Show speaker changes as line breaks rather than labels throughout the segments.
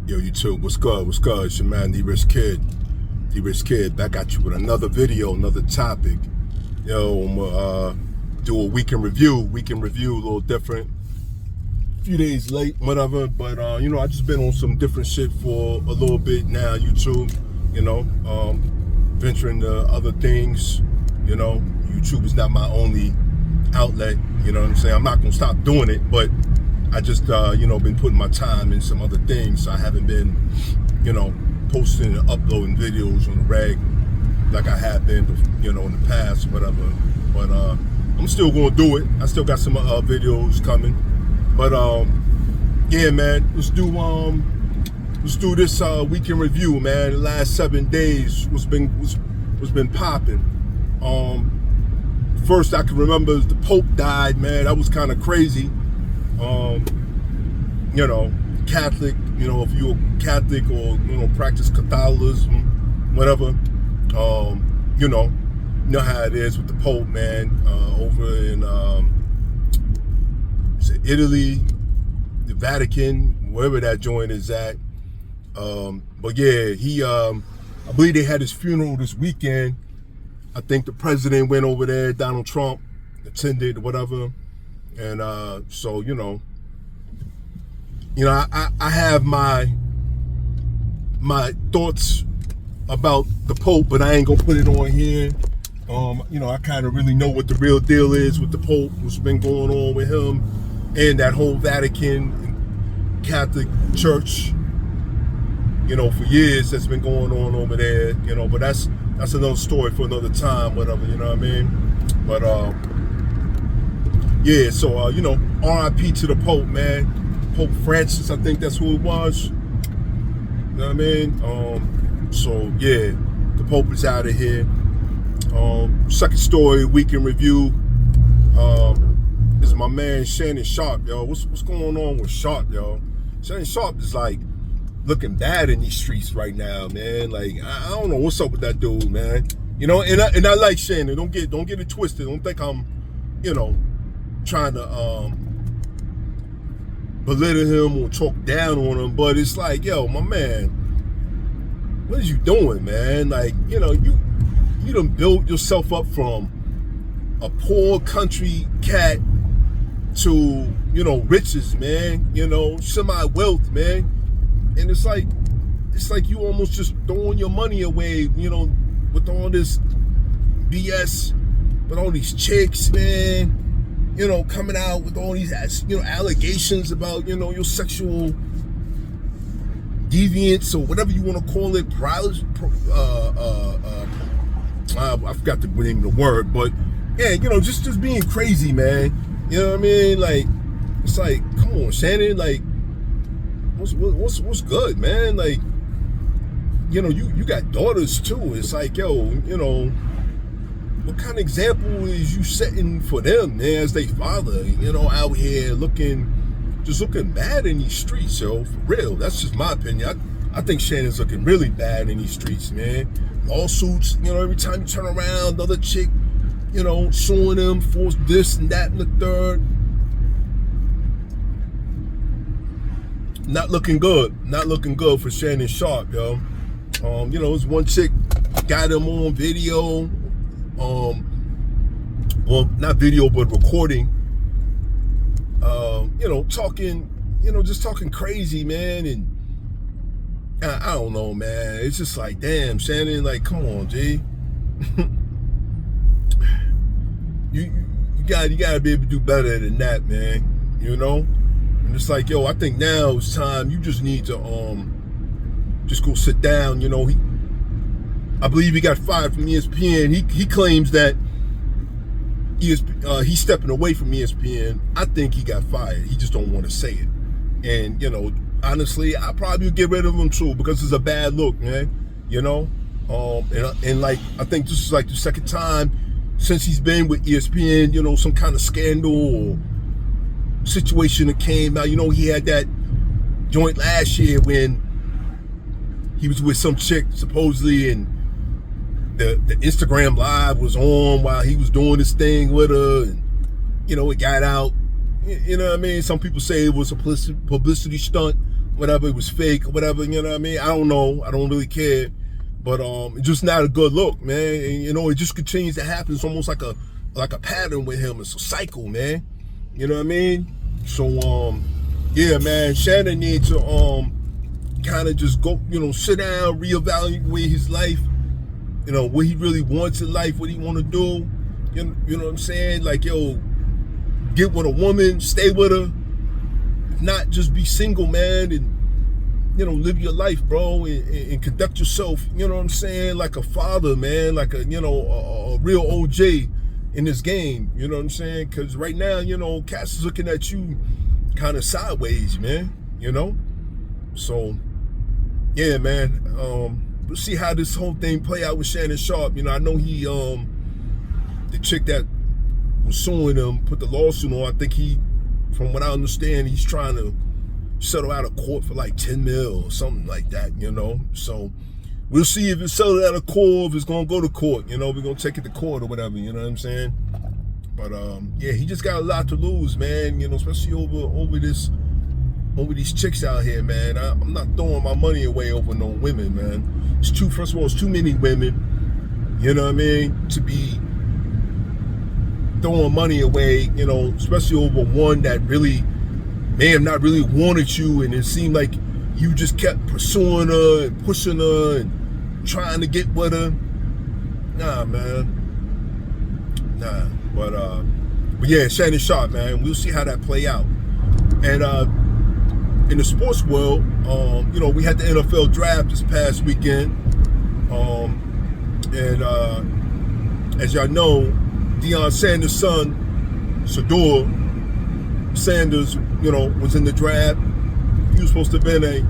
Yo, YouTube, what's good? What's good? It's your man, D-Rich Kid. D-Rich Kid, back at you with another video, another topic. Yo, I'm gonna do a weekend review. Weekend review, a little different. A few days late, whatever. But, I just been on some different shit for a little bit now, YouTube. Venturing to other things. YouTube is not my only outlet. You know what I'm saying? I'm not gonna stop doing it, but I just, been putting my time in some other things. So I haven't been, posting and uploading videos on the reg like I have been, in the past or whatever. But I'm still going to do it. I still got some videos coming. But yeah, man, let's do this weekend review, man. The last 7 days what's been popping. First I can remember is the Pope died, man. That was kind of crazy. Catholic, if you're a Catholic or, practice Catholicism, whatever, you know how it is with the Pope, man, over in, Italy, the Vatican, wherever that joint is at. But yeah, I believe they had his funeral this weekend. I think the president went over there, Donald Trump, attended, whatever. And so, I have my thoughts about the Pope, but I ain't gonna put it on here. I kind of really know what the real deal is with the Pope, what's been going on with him and that whole Vatican Catholic Church, for years that's been going on over there, but that's another story for another time, whatever, you know what I mean? But yeah, so RIP to the Pope, man. Pope Francis, I think that's who it was. You know what I mean? So yeah, the Pope is out of here. Second story, weekend review, is my man Shannon Sharpe, yo. What's going on with Sharpe, yo? Shannon Sharpe is like looking bad in these streets right now, man. Like I don't know what's up with that dude, man. And I like Shannon. Don't get it twisted. Don't think I'm, trying to belittle him or talk down on him, but it's like, yo, my man, what are you doing, man? Like, you done built yourself up from a poor country cat to, riches, man, semi-wealth, man. And it's like you almost just throwing your money away, with all this BS, with all these chicks, man, coming out with all these, allegations about, your sexual deviance or whatever you want to call it, I forgot the name of the word, but yeah, just being crazy, man. You know what I mean? Like, it's like, come on, Shannon, like, what's good, man? Like, you got daughters too. It's like, yo, what kind of example is you setting for them, man, as they father, out here looking bad in these streets, yo, for real. That's just my opinion. I think Shannon's looking really bad in these streets, man. Lawsuits, every time you turn around, another chick, suing him for this and that and the third. Not looking good for Shannon Sharpe, yo. This one chick got him on video, well, not video, but recording, talking, just talking crazy, man. And I don't know, man. It's just like, damn, Shannon, like, come on, G. you gotta be able to do better than that, man. And it's like, yo, I think now it's time. You just need to just go sit down. I believe he got fired from ESPN. He claims that he's stepping away from ESPN. I think he got fired. He just don't want to say it. And honestly, I probably would get rid of him too, because it's a bad look, man. And like, I think this is like the second time since he's been with ESPN, some kind of scandal or situation that came out. He had that joint last year when he was with some chick supposedly, and the Instagram live was on while he was doing this thing with her, and it got out. You know what I mean? Some people say it was a publicity stunt. whatever, it was fake or whatever, you know what I mean? I don't know. I don't really care. But it's just not a good look, man. And you know, it just continues to happen. It's almost like a pattern with him. It's a cycle, man. You know what I mean? So yeah, man, Shannon needs to kind of just go, you know, sit down, reevaluate his life, you know, what he really wants in life, what he want to do. You know what I'm saying? Like, yo, get with a woman, stay with her, not just be single, man, and, you know, live your life, bro, and conduct yourself, you know what I'm saying, like a father, man, like a, you know, a real OJ in this game, you know what I'm saying? Because right now, you know, Cass is looking at you kind of sideways, man, you know? So, yeah, man, we'll see how this whole thing play out with Shannon Sharpe. You know, I know he, the chick that was suing him, put the lawsuit on. I think he, from what I understand, he's trying to settle out of court for like 10 mil or something like that, you know? So we'll see if it's settled out of court, if it's gonna go to court, you know? We're gonna take it to court or whatever, you know what I'm saying? But yeah, he just got a lot to lose, man, you know, especially over these chicks out here, man. I'm not throwing my money away over no women, man. First of all, it's too many women, you know what I mean, to be throwing money away, you know, especially over one that really may have not really wanted you, and it seemed like you just kept pursuing her and pushing her and trying to get with her. Nah, man. Nah. But yeah, Shannon Sharpe, man. We'll see how that play out. And in the sports world, you know, we had the NFL draft this past weekend. And as y'all know, Deion Sanders' son, Shedeur Sanders, you know, was in the draft. He was supposed to have been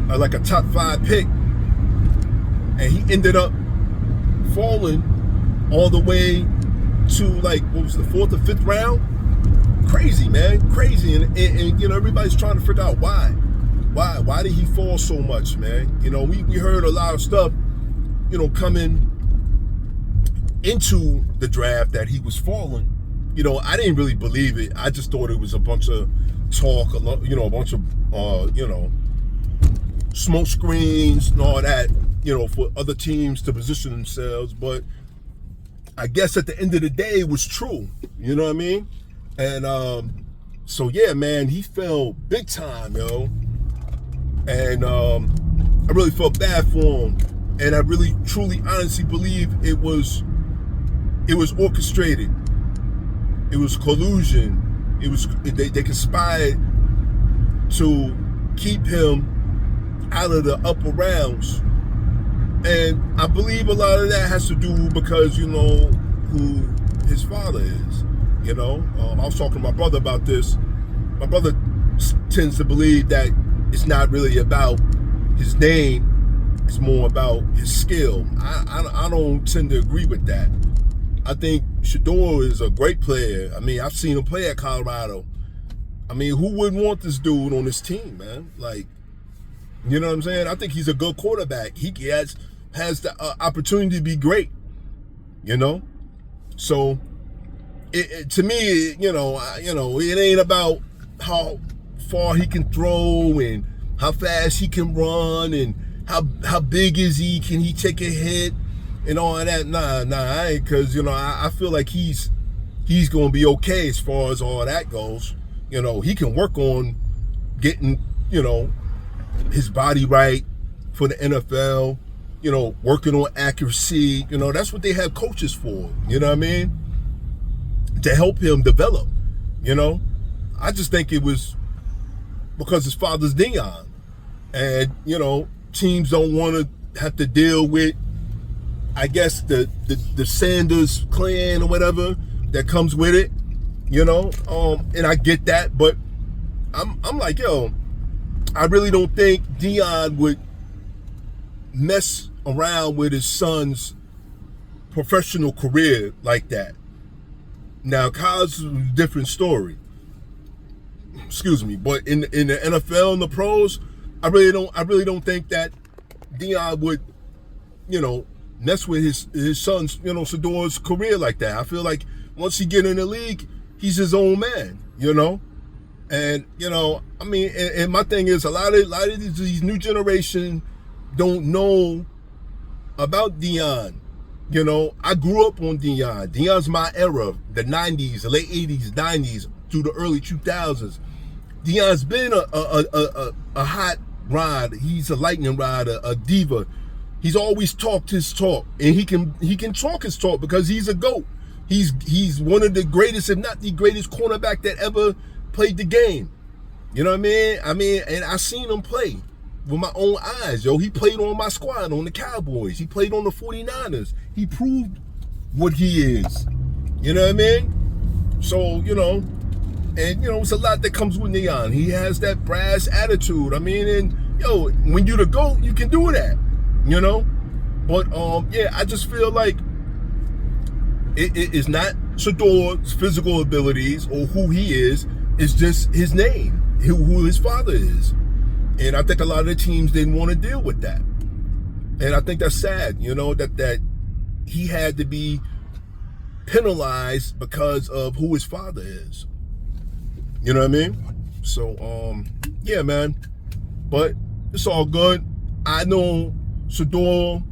like a top 5 pick, and he ended up falling all the way to like, what was the 4th or 5th round? Crazy, man, crazy. And you know, everybody's trying to figure out why did he fall so much, man? You know, we heard a lot of stuff, you know, coming into the draft that he was falling. You know, I didn't really believe it. I just thought it was a bunch of talk, you know, a bunch of, you know, smoke screens and all that, you know, for other teams to position themselves. But I guess at the end of the day, it was true. You know what I mean? And so, yeah, man, he fell big time, yo. And I really felt bad for him. And I really, truly, honestly believe it was orchestrated. It was collusion. They conspired to keep him out of the upper rounds. And I believe a lot of that has to do because, you know, who his father is. You know, I was talking to my brother about this. My brother tends to believe that it's not really about his name. It's more about his skill. I don't tend to agree with that. I think Shedeur is a great player. I mean, I've seen him play at Colorado. I mean, who wouldn't want this dude on his team, man? Like, you know what I'm saying? I think he's a good quarterback. He has the opportunity to be great, you know? So, to me, you know, it ain't about how far he can throw and how fast he can run and how big is he, can he take a hit and all of that. Nah, I ain't, because, you know, I feel like he's going to be okay as far as all that goes. You know, he can work on getting, you know, his body right for the NFL, you know, working on accuracy. You know, that's what they have coaches for, you know what I mean? To help him develop, you know? I just think it was because his father's Deion. And, you know, teams don't want to have to deal with, I guess, the Sanders clan or whatever that comes with it, you know? And I get that, but I'm like, yo, I really don't think Deion would mess around with his son's professional career like that. Now, college is a different story. Excuse me, but in the NFL and the pros, I really don't think that Deion would, you know, mess with his son's, you know, Shedeur's career like that. I feel like once he get in the league, he's his own man, you know. And I mean, and my thing is a lot of these new generation don't know about Deion. I grew up on Deion. Deion's my era, the 90s, the late 80s, 90s, through the early 2000s. Deion's been a hot rod. He's a lightning rod, a diva. He's always talked his talk, and he can talk his talk because he's a GOAT. He's one of the greatest, if not the greatest, cornerback that ever played the game. You know what I mean? And I seen him play with my own eyes, yo. He played on my squad, on the Cowboys. He played on the 49ers. He proved what he is. You know what I mean? So, and it's a lot that comes with Deion. He has that brass attitude. I mean, and when you the GOAT, you can do that. But yeah, I just feel like it is not Shedeur's physical abilities or who he is. It's just his name, who his father is. And I think a lot of the teams didn't want to deal with that. And I think that's sad, that he had to be penalized because of who his father is. You know what I mean? So, yeah, man. But it's all good. I know Shedeur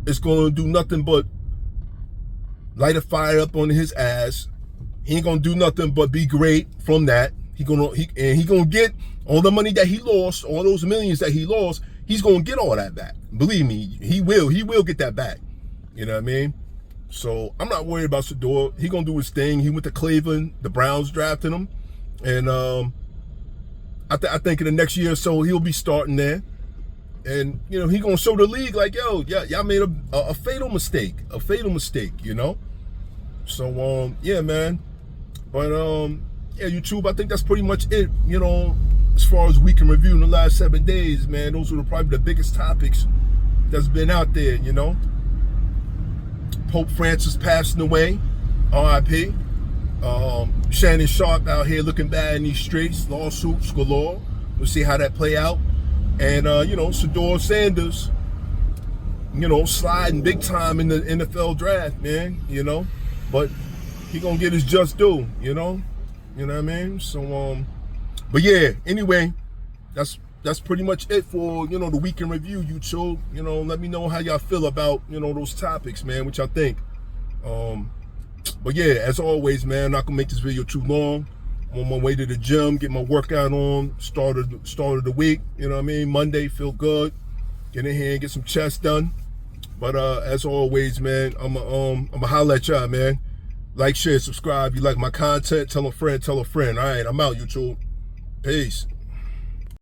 is going to do nothing but light a fire up on his ass. He ain't going to do nothing but be great from that. He gonna get all the money that he lost, all those millions that he lost. He's gonna get all that back. Believe me, he will. He will get that back. You know what I mean? So I'm not worried about Shedeur. He gonna do his thing. He went to Cleveland. The Browns drafted him, and I think in the next year or so he'll be starting there. And he gonna show the league like, yo, yeah, y'all made a fatal mistake. So yeah, man. But yeah, YouTube, I think that's pretty much it, as far as week in review in the last 7 days, man. Those were probably the biggest topics that's been out there, Pope Francis passing away, R.I.P. Shannon Sharpe out here looking bad in these streets, lawsuits galore. We'll see how that play out. And, Shedeur Sanders, sliding big time in the NFL draft, man, But he gonna get his just due, You know what I mean? So, but yeah, anyway, that's pretty much it for, the week in review, YouTube. Let me know how y'all feel about, those topics, man, what y'all think. But yeah, as always, man, I'm not gonna make this video too long. I'm on my way to the gym, get my workout on, start of the week, Monday, feel good. Get in here and get some chest done. But as always, man, I'ma holla at y'all, man. Like, share, subscribe. You like my content, tell a friend. All right, I'm out, YouTube. Peace.